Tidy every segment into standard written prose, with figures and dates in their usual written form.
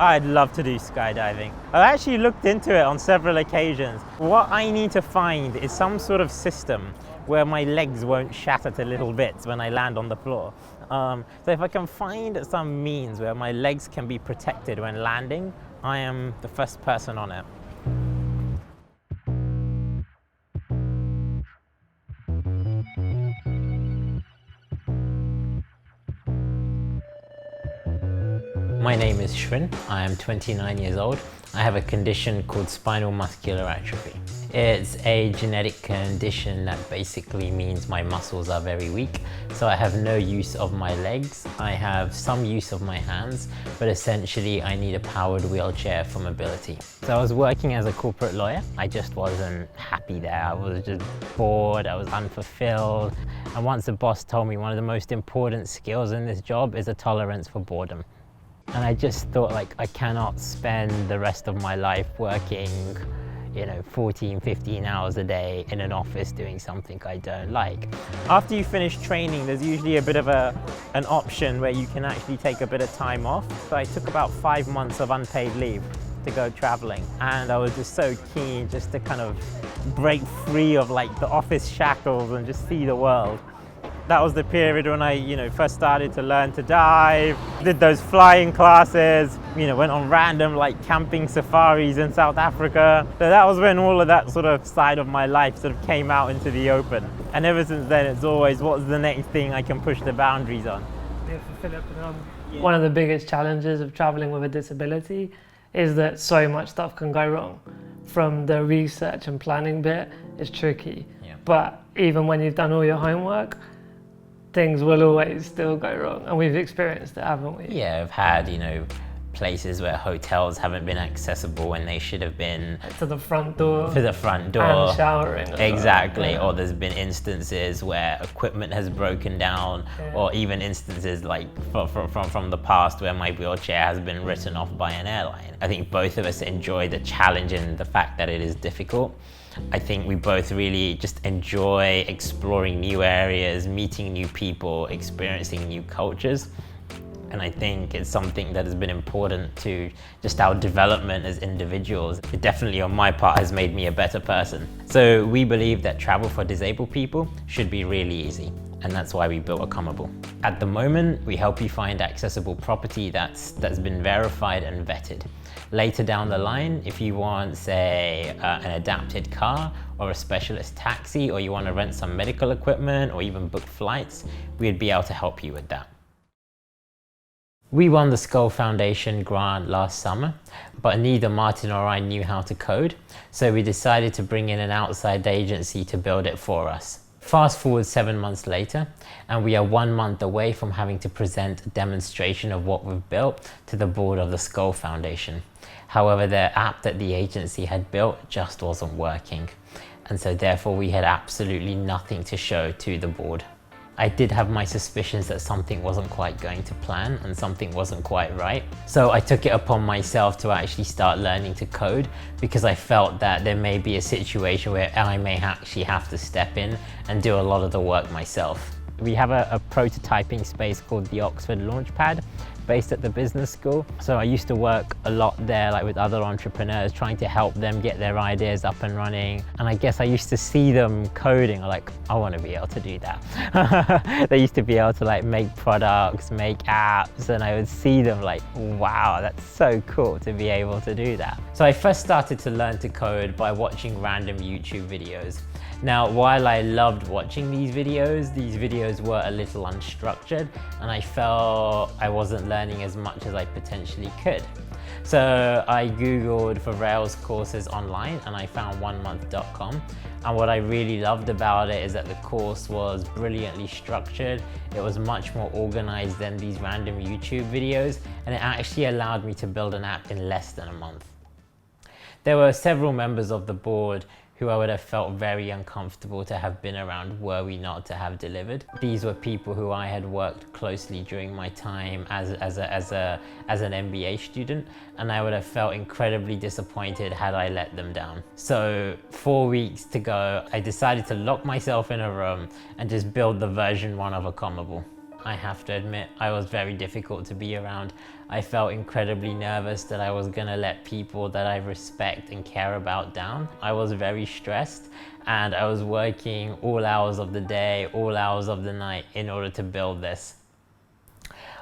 I'd love to do skydiving. I've actually looked into it on several occasions. What I need to find is some sort of system where my legs won't shatter to little bits when I land on the floor. So if I can find some means where my legs can be protected when landing, I am the first person on it. My name is Shrin. I am 29 years old. I have a condition called spinal muscular atrophy. It's a genetic condition that basically means my muscles are very weak, so I have no use of my legs. I have some use of my hands, but essentially I need a powered wheelchair for mobility. So I was working as a corporate lawyer. I just wasn't happy there. I was just bored, I was unfulfilled. And once the boss told me one of the most important skills in this job is a tolerance for boredom. And I just thought, like, I cannot spend the rest of my life working, 14, 15 hours a day in an office doing something I don't like. After you finish training, there's usually a bit of an option where you can actually take a bit of time off. So I took about 5 months of unpaid leave to go traveling. And I was just so keen just to kind of break free of like the office shackles and just see the world. That was the period when I, first started to learn to dive, did those flying classes, went on random like camping safaris in South Africa. So that was when all of that sort of side of my life sort of came out into the open. And ever since then, it's always, what's the next thing I can push the boundaries on? Yeah, for Philip, one of the biggest challenges of traveling with a disability is that so much stuff can go wrong. From the research and planning bit, it's tricky. Yeah. But even when you've done all your homework, things will always still go wrong, and we've experienced it, haven't we? Yeah, I've had, places where hotels haven't been accessible when they should have been. To the front door. To the front door. And showering. Exactly, Yeah. Or there's been instances where equipment has broken down, Yeah. or even instances like from the past where my wheelchair has been written off by an airline. I think both of us enjoy the challenge and the fact that it is difficult. I think we both really just enjoy exploring new areas, meeting new people, experiencing new cultures. And I think it's something that has been important to just our development as individuals. It definitely, on my part, has made me a better person. So we believe that travel for disabled people should be really easy. And that's why we built Accomable. At the moment, we help you find accessible property that's been verified and vetted. Later down the line, if you want, say, an adapted car or a specialist taxi, or you want to rent some medical equipment or even book flights, we'd be able to help you with that. We won the Skull Foundation grant last summer, but neither Martin or I knew how to code, so we decided to bring in an outside agency to build it for us. Fast forward 7 months later, and we are 1 month away from having to present a demonstration of what we've built to the board of the Skull Foundation. However, the app that the agency had built just wasn't working, and so therefore we had absolutely nothing to show to the board. I did have my suspicions that something wasn't quite going to plan and something wasn't quite right. So I took it upon myself to actually start learning to code, because I felt that there may be a situation where I may actually have to step in and do a lot of the work myself. We have a prototyping space called the Oxford Launchpad, based at the business school. So I used to work a lot there, like with other entrepreneurs, trying to help them get their ideas up and running. And I guess I used to see them coding, like, I want to be able to do that. They used to be able to like make products, make apps, and I would see them like, wow, that's so cool to be able to do that. So I first started to learn to code by watching random YouTube videos. Now, while I loved watching these videos were a little unstructured, and I felt I wasn't learning as much as I potentially could. So I Googled for Rails courses online, and I found onemonth.com. And what I really loved about it is that the course was brilliantly structured. It was much more organized than these random YouTube videos, and it actually allowed me to build an app in less than a month. There were several members of the board who I would have felt very uncomfortable to have been around were we not to have delivered. These were people who I had worked closely during my time as an MBA student, and I would have felt incredibly disappointed had I let them down. So 4 weeks to go, I decided to lock myself in a room and just build the version 1 of Accomable. I have to admit, I was very difficult to be around. I felt incredibly nervous that I was gonna let people that I respect and care about down. I was very stressed, and I was working all hours of the day, all hours of the night in order to build this.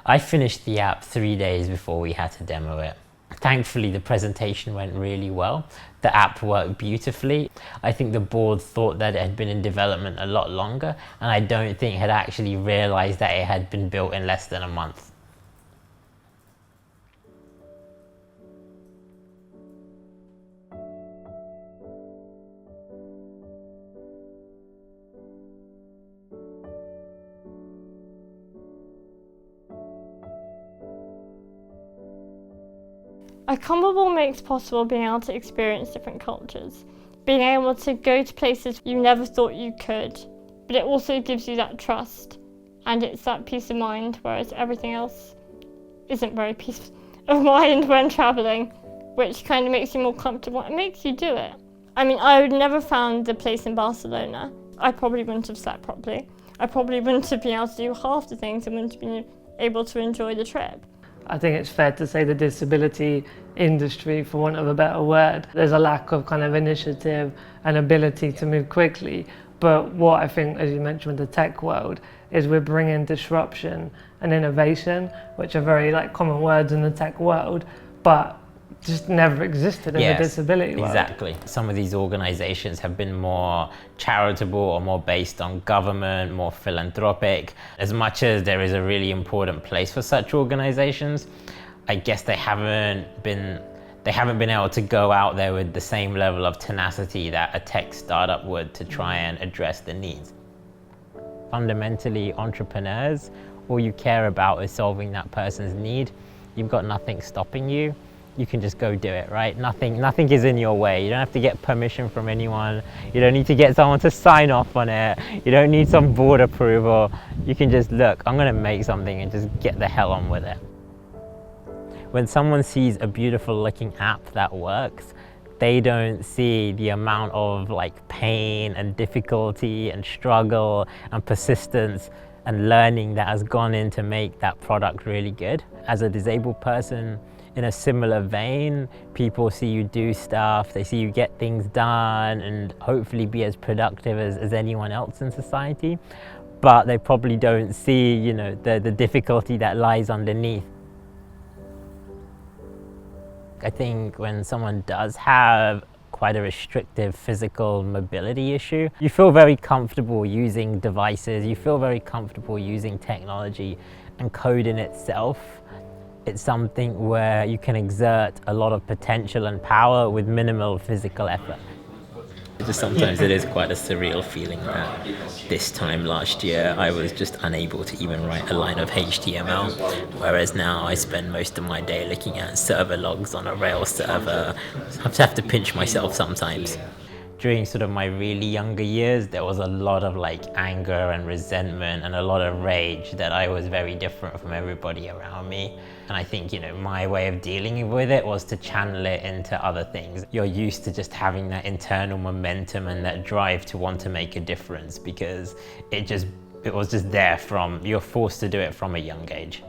I finished the app 3 days before we had to demo it. Thankfully, the presentation went really well. The app worked beautifully. I think the board thought that it had been in development a lot longer, and I don't think had actually realized that it had been built in less than a month. Accomable makes possible being able to experience different cultures, being able to go to places you never thought you could, but it also gives you that trust and it's that peace of mind, whereas everything else isn't very peace of mind when travelling, which kind of makes you more comfortable. It makes you do it. I mean, I would never found the place in Barcelona. I probably wouldn't have slept properly. I probably wouldn't have been able to do half the things and wouldn't have been able to enjoy the trip. I think it's fair to say the disability industry, for want of a better word, there's a lack of kind of initiative and ability to move quickly. But what I think, as you mentioned with the tech world, is we're bringing disruption and innovation, which are very common words in the tech world, but just never existed in the disability world. Exactly. Some of these organizations have been more charitable or more based on government, more philanthropic. As much as there is a really important place for such organizations, I guess they haven't been able to go out there with the same level of tenacity that a tech startup would to try and address the needs. Fundamentally, entrepreneurs, all you care about is solving that person's need. You've got nothing stopping you. You can just go do it, right? Nothing is in your way. You don't have to get permission from anyone. You don't need to get someone to sign off on it. You don't need some board approval. You can just look, I'm gonna make something and just get the hell on with it. When someone sees a beautiful looking app that works, they don't see the amount of pain and difficulty and struggle and persistence and learning that has gone in to make that product really good. As a disabled person, in a similar vein, people see you do stuff, they see you get things done and hopefully be as productive as anyone else in society, but they probably don't see, the difficulty that lies underneath. I think when someone does have quite a restrictive physical mobility issue, you feel very comfortable using devices, you feel very comfortable using technology, and code in itself, it's something where you can exert a lot of potential and power with minimal physical effort. Sometimes it is quite a surreal feeling that this time last year I was just unable to even write a line of HTML, whereas now I spend most of my day looking at server logs on a Rails server. I have to pinch myself sometimes. During sort of my really younger years, there was a lot of anger and resentment and a lot of rage that I was very different from everybody around me. And I think, my way of dealing with it was to channel it into other things. You're used to just having that internal momentum and that drive to want to make a difference because it was just there you're forced to do it from a young age.